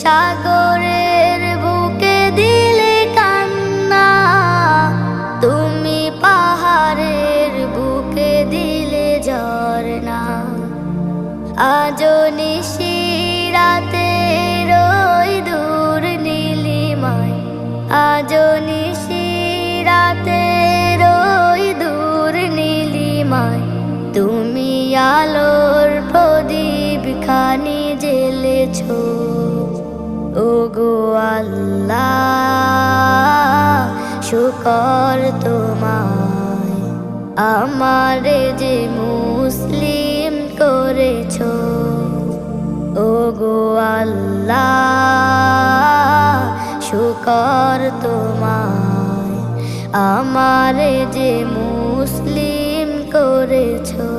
সাগরের বুকে দিলে কান্না, তুমি পাহাড়ের বুকে দিলে ঝরনা। আজও নিশি রাতে রই দূর নীলিমায়, আজও নিশি রাতে রই দূর নীলিমায়, তুমি আলোর প্রদীপ খানি জ্বেলেছো। ওগো আল্লাহ শুকর তোমায়, আমারে যে মুসলিম করেছো। ওগো আল্লাহ শুকর তোমায়, আমারে যে মুসলিম করেছো।